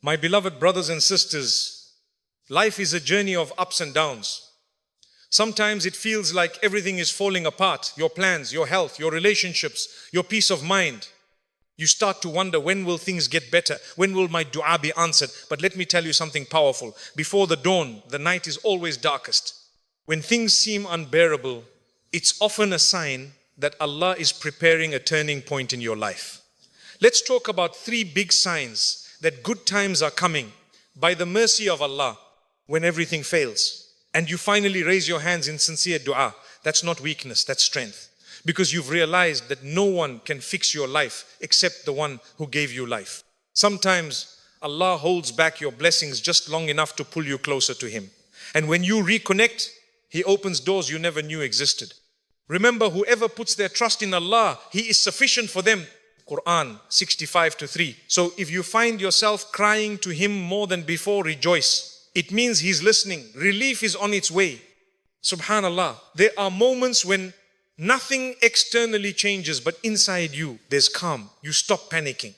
My beloved brothers and sisters, life is a journey of ups and downs. Sometimes it feels like everything is falling apart. Your plans, your health, your relationships, your peace of mind. You start to wonder, when will things get better? When will my dua be answered? But let me tell you something powerful. Before the dawn, the night is always darkest. When things seem unbearable, it's often a sign that Allah is preparing a turning point in your life. Let's talk about 3 big signs that good times are coming by the mercy of Allah when everything fails. And you finally raise your hands in sincere dua. That's not weakness, that's strength. Because you've realized that no one can fix your life except the one who gave you life. Sometimes Allah holds back your blessings just long enough to pull you closer to Him. And when you reconnect, He opens doors you never knew existed. Remember, whoever puts their trust in Allah, He is sufficient for them. Quran 65:3. So if you find yourself crying to Him more than before, rejoice. It means He's listening. Relief is on its way. Subhanallah. There are moments when nothing externally changes, but inside you, there's calm. You stop panicking.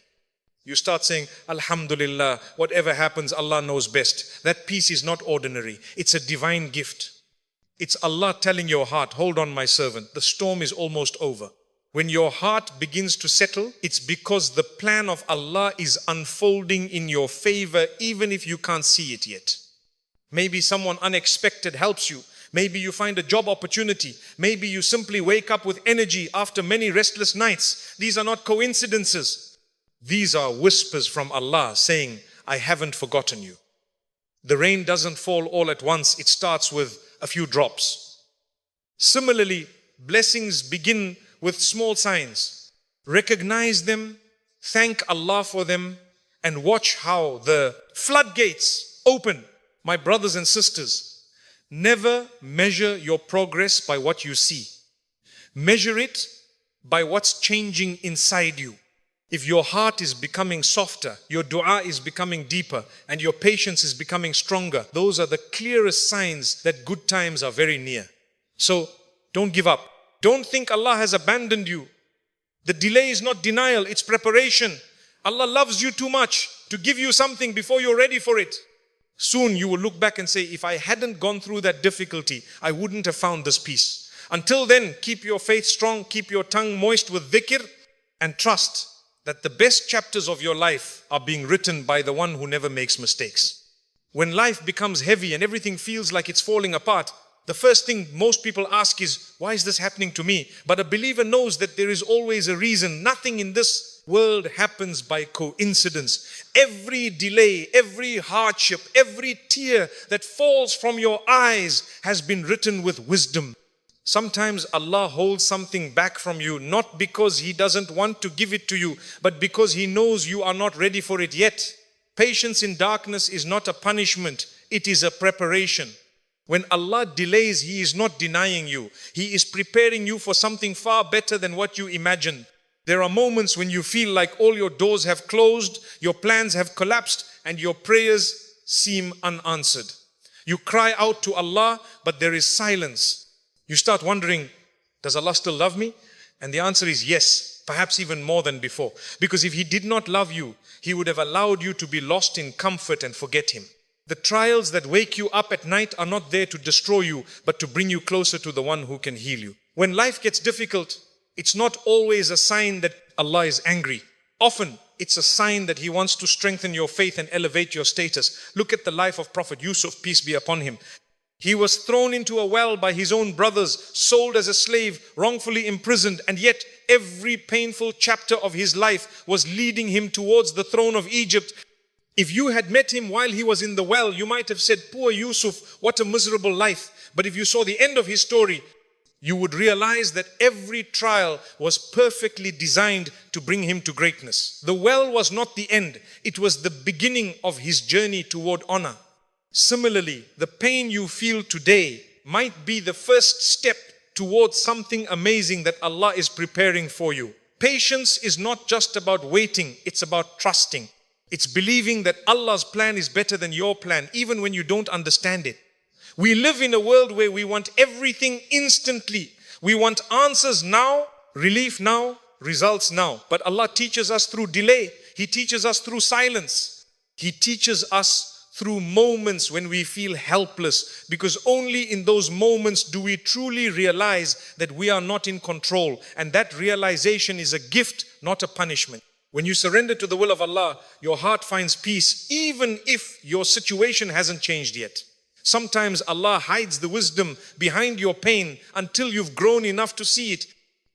You start saying, Alhamdulillah, whatever happens, Allah knows best. That peace is not ordinary. It's a divine gift. It's Allah telling your heart, hold on, my servant, the storm is almost over. When your heart begins to settle, it's because the plan of Allah is unfolding in your favor, even if you can't see it yet. Maybe someone unexpected helps you. Maybe you find a job opportunity. Maybe you simply wake up with energy after many restless nights. These are not coincidences. These are whispers from Allah saying, I haven't forgotten you. The rain doesn't fall all at once. It starts with a few drops. Similarly, blessings begin with small signs. Recognize them, thank Allah for them, and watch how the floodgates open. My brothers and sisters, never measure your progress by what you see. Measure it by what's changing inside you. If your heart is becoming softer, your dua is becoming deeper, and your patience is becoming stronger, those are the clearest signs that good times are very near. So don't give up. Don't think Allah has abandoned you. The delay is not denial, it's preparation. Allah loves you too much to give you something before you're ready for it. Soon you will look back and say, if I hadn't gone through that difficulty, I wouldn't have found this peace. Until then, keep your faith strong, keep your tongue moist with dhikr, and trust that the best chapters of your life are being written by the one who never makes mistakes. When life becomes heavy and everything feels like it's falling apart, the first thing most people ask is, why is this happening to me? But a believer knows that there is always a reason. Nothing in this world happens by coincidence. Every delay, every hardship, every tear that falls from your eyes has been written with wisdom. Sometimes Allah holds something back from you, not because He doesn't want to give it to you, but because He knows you are not ready for it yet. Patience in darkness is not a punishment, it is a preparation. When Allah delays, He is not denying you. He is preparing you for something far better than what you imagined. There are moments when you feel like all your doors have closed, your plans have collapsed, and your prayers seem unanswered. You cry out to Allah, but there is silence. You start wondering, does Allah still love me? And the answer is yes, perhaps even more than before. Because if He did not love you, He would have allowed you to be lost in comfort and forget Him. The trials that wake you up at night are not there to destroy you, but to bring you closer to the one who can heal you. When life gets difficult, it's not always a sign that Allah is angry. Often, it's a sign that He wants to strengthen your faith and elevate your status. Look at the life of Prophet Yusuf, peace be upon him. He was thrown into a well by his own brothers, sold as a slave, wrongfully imprisoned, and yet every painful chapter of his life was leading him towards the throne of Egypt. If you had met him while he was in the well, you might have said, poor Yusuf, what a miserable life. But if you saw the end of his story, you would realize that every trial was perfectly designed to bring him to greatness. The well was not the end. It was the beginning of his journey toward honor. Similarly, the pain you feel today might be the first step towards something amazing that Allah is preparing for you. Patience is not just about waiting, it's about trusting. It's believing that Allah's plan is better than your plan, even when you don't understand it. We live in a world where we want everything instantly. We want answers now, relief now, results now. But Allah teaches us through delay. He teaches us through silence. He teaches us through moments when we feel helpless, because only in those moments do we truly realize that we are not in control, and that realization is a gift, not a punishment. When you surrender to the will of Allah, your heart finds peace even if your situation hasn't changed yet. Sometimes Allah hides the wisdom behind your pain until you've grown enough to see it.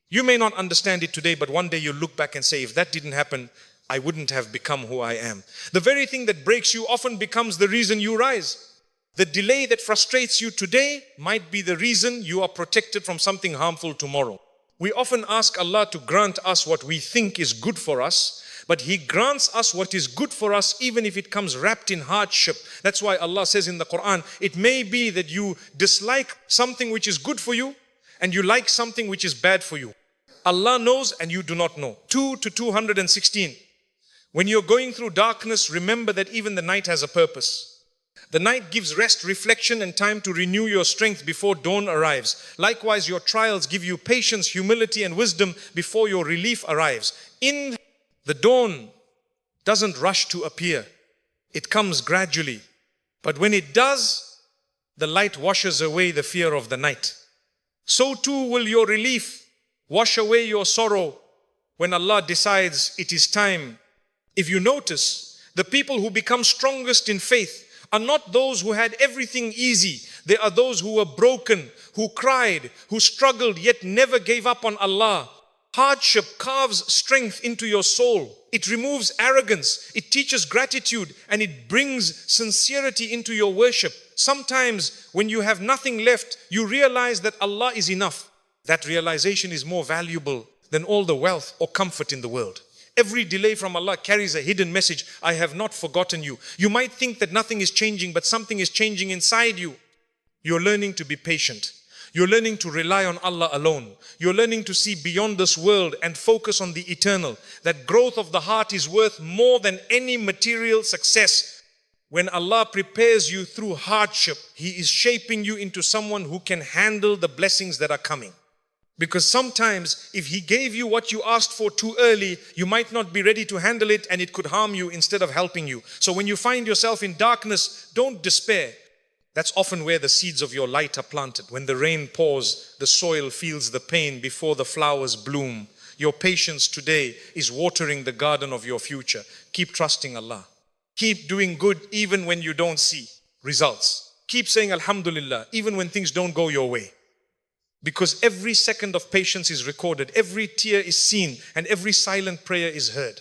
You may not understand it today, but one day you'll look back and say, if that didn't happen, I wouldn't have become who I am. The very thing that breaks you often becomes the reason you rise. The delay that frustrates you today might be the reason you are protected from something harmful tomorrow. We often ask Allah to grant us what we think is good for us, but He grants us what is good for us even if it comes wrapped in hardship. That's why Allah says in the Quran, it may be that you dislike something which is good for you and you like something which is bad for you. Allah knows and you do not know. 2 to 216. When you're going through darkness, remember that even the night has a purpose. The night gives rest, reflection, and time to renew your strength before dawn arrives. Likewise, your trials give you patience, humility, and wisdom before your relief arrives. In the dawn doesn't rush to appear. It comes gradually. But when it does, the light washes away the fear of the night. So too will your relief wash away your sorrow when Allah decides it is time. If you notice, the people who become strongest in faith are not those who had everything easy. They are those who were broken, who cried, who struggled yet never gave up on Allah. Hardship carves strength into your soul. It removes arrogance. It teaches gratitude, and it brings sincerity into your worship. Sometimes when you have nothing left, you realize that Allah is enough. That realization is more valuable than all the wealth or comfort in the world. Every delay from Allah carries a hidden message. I have not forgotten you. You might think that nothing is changing, but something is changing inside you. You're learning to be patient. You're learning to rely on Allah alone. You're learning to see beyond this world and focus on the eternal. That growth of the heart is worth more than any material success. When Allah prepares you through hardship, He is shaping you into someone who can handle the blessings that are coming. Because sometimes if He gave you what you asked for too early, you might not be ready to handle it, and it could harm you instead of helping you. So when you find yourself in darkness, don't despair. That's often where the seeds of your light are planted. When the rain pours, the soil feels the pain before the flowers bloom. Your patience today is watering the garden of your future. Keep trusting Allah. Keep doing good even when you don't see results. Keep saying Alhamdulillah even when things don't go your way. Because every second of patience is recorded, every tear is seen, and every silent prayer is heard.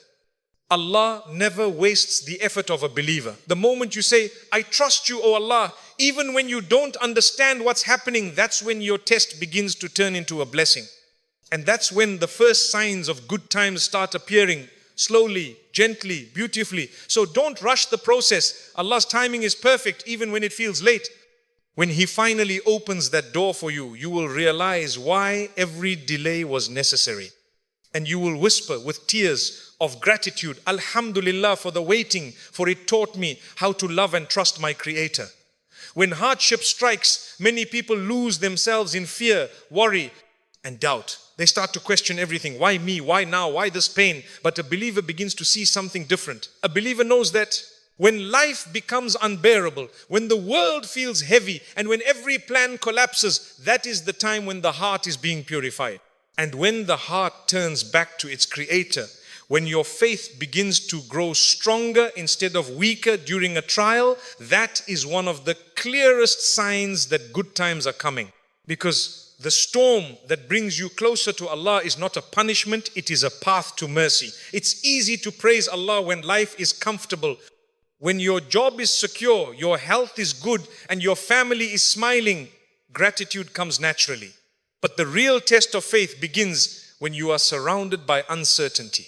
Allah never wastes the effort of a believer. The moment you say, I trust you, O Allah, even when you don't understand what's happening, that's when your test begins to turn into a blessing. And that's when the first signs of good times start appearing, slowly, gently, beautifully. So don't rush the process. Allah's timing is perfect even when it feels late. When He finally opens that door for you, you will realize why every delay was necessary. And you will whisper with tears of gratitude, Alhamdulillah for the waiting, for it taught me how to love and trust my Creator. When hardship strikes, many people lose themselves in fear, worry, and doubt. They start to question everything. Why me? Why now? Why this pain? But a believer begins to see something different. A believer knows that when life becomes unbearable, when the world feels heavy, and when every plan collapses, that is the time when the heart is being purified. And when the heart turns back to its Creator, when your faith begins to grow stronger instead of weaker during a trial, that is one of the clearest signs that good times are coming. Because the storm that brings you closer to Allah is not a punishment, it is a path to mercy. It's easy to praise Allah when life is comfortable. When your job is secure, your health is good, and your family is smiling, gratitude comes naturally. But the real test of faith begins when you are surrounded by uncertainty.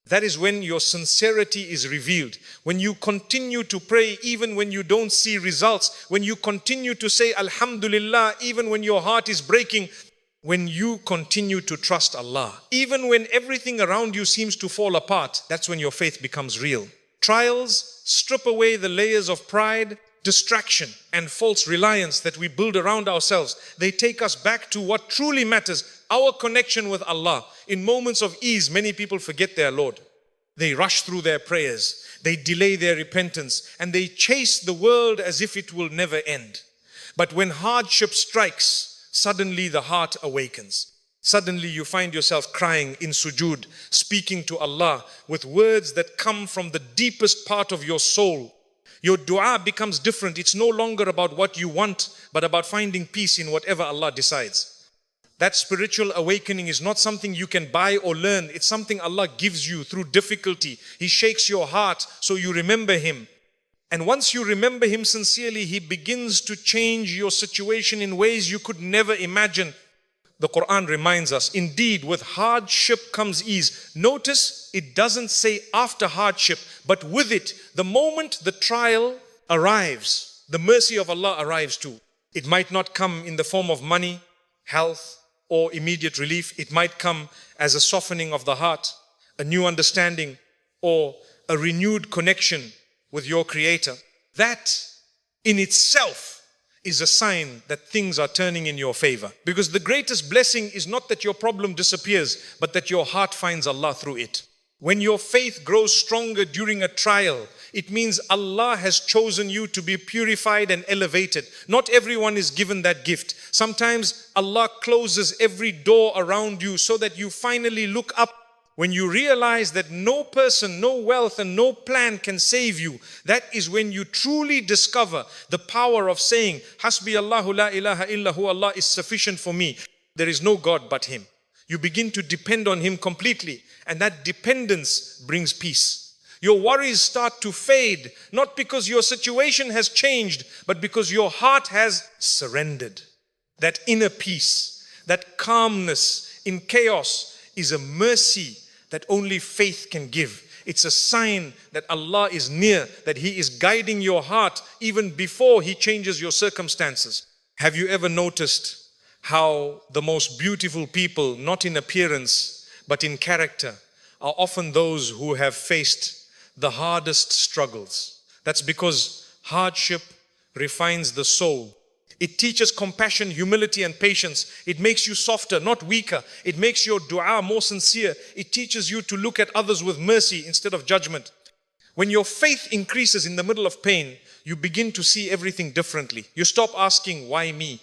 That is when your sincerity is revealed. When you continue to pray even when you don't see results. When you continue to say Alhamdulillah even when your heart is breaking. When you continue to trust Allah. Even when everything around you seems to fall apart, that's when your faith becomes real. Trials strip away the layers of pride, distraction, and false reliance that we build around ourselves. They take us back to what truly matters, our connection with Allah. In moments of ease, many people forget their Lord. They rush through their prayers, they delay their repentance, and they chase the world as if it will never end. But when hardship strikes, suddenly the heart awakens. Suddenly you find yourself crying in sujood, speaking to Allah with words that come from the deepest part of your soul. Your dua becomes different. It's no longer about what you want, but about finding peace in whatever Allah decides. That spiritual awakening is not something you can buy or learn. It's something Allah gives you through difficulty. He shakes your heart so you remember Him. And once you remember Him sincerely, He begins to change your situation in ways you could never imagine. The Quran reminds us, indeed, with hardship comes ease. Notice, it doesn't say after hardship, but with it, the moment the trial arrives, the mercy of Allah arrives too. It might not come in the form of money, health, or immediate relief. It might come as a softening of the heart, a new understanding, or a renewed connection with your Creator. That in itself is a sign that things are turning in your favor. Because the greatest blessing is not that your problem disappears, but that your heart finds Allah through it. When your faith grows stronger during a trial, it means Allah has chosen you to be purified and elevated. Not everyone is given that gift. Sometimes Allah closes every door around you so that you finally look up. When you realize that no person, no wealth, and no plan can save you, that is when you truly discover the power of saying, Hasbi Allahu la ilaha illahu, Allah is sufficient for me. There is no God but Him. You begin to depend on Him completely, and that dependence brings peace. Your worries start to fade, not because your situation has changed, but because your heart has surrendered. That inner peace, that calmness in chaos is a mercy that only faith can give. It's a sign that Allah is near, that He is guiding your heart even before He changes your circumstances. Have you ever noticed how the most beautiful people, not in appearance, but in character, are often those who have faced the hardest struggles? That's because hardship refines the soul. It teaches compassion, humility, and patience. It makes you softer, not weaker. It makes your dua more sincere. It teaches you to look at others with mercy instead of judgment. When your faith increases in the middle of pain, you begin to see everything differently. You stop asking, why me?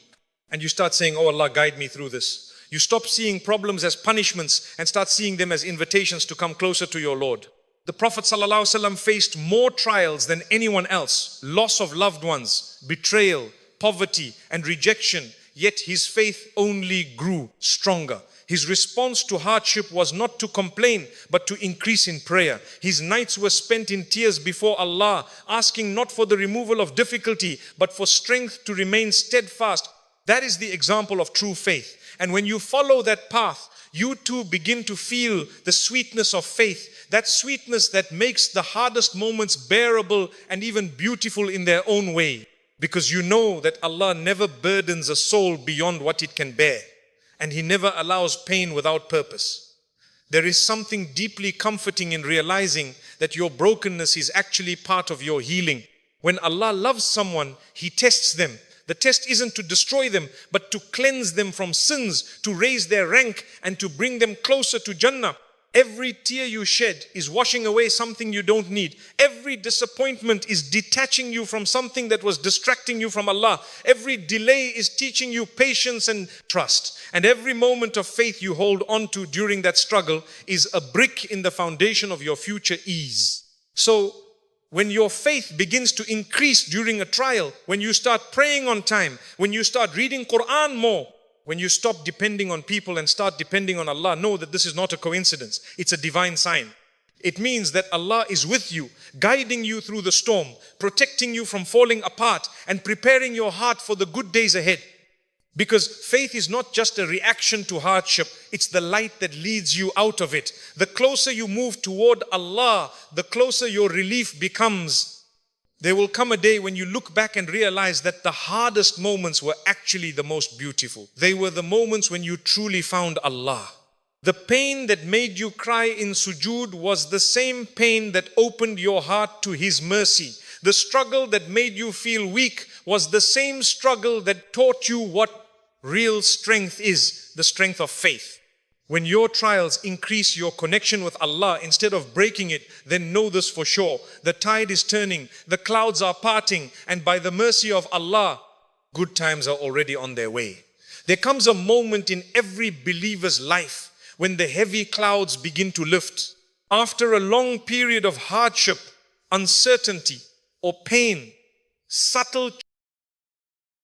And you start saying, oh Allah, guide me through this. You stop seeing problems as punishments and start seeing them as invitations to come closer to your Lord. The Prophet ﷺ faced more trials than anyone else. Loss of loved ones, betrayal, poverty, and rejection. Yet his faith only grew stronger. His response to hardship was not to complain, but to increase in prayer. His nights were spent in tears before Allah, asking not for the removal of difficulty, but for strength to remain steadfast. That is the example of true faith. And when you follow that path, you too begin to feel the sweetness of faith. That sweetness that makes the hardest moments bearable and even beautiful in their own way. Because you know that Allah never burdens a soul beyond what it can bear. And He never allows pain without purpose. There is something deeply comforting in realizing that your brokenness is actually part of your healing. When Allah loves someone, He tests them. The test isn't to destroy them, but to cleanse them from sins, to raise their rank, and to bring them closer to Jannah. Every tear you shed is washing away something you don't need. Every disappointment is detaching you from something that was distracting you from Allah. Every delay is teaching you patience and trust. And every moment of faith you hold on to during that struggle is a brick in the foundation of your future ease. So, when your faith begins to increase during a trial, when you start praying on time, when you start reading Quran more, when you stop depending on people and start depending on Allah, know that this is not a coincidence. It's a divine sign. It means that Allah is with you, guiding you through the storm, protecting you from falling apart, and preparing your heart for the good days ahead. Because faith is not just a reaction to hardship, it's the light that leads you out of it. The closer you move toward Allah, the closer your relief becomes. There will come a day when you look back and realize that the hardest moments were actually the most beautiful. They were the moments when you truly found Allah. The pain that made you cry in sujood was the same pain that opened your heart to His mercy. The struggle that made you feel weak was the same struggle that taught you what real strength is, the strength of faith. When your trials increase your connection with Allah instead of breaking it, then know this for sure. The tide is turning, the clouds are parting, and by the mercy of Allah, good times are already on their way. There comes a moment in every believer's life when the heavy clouds begin to lift. After a long period of hardship, uncertainty, or pain, subtle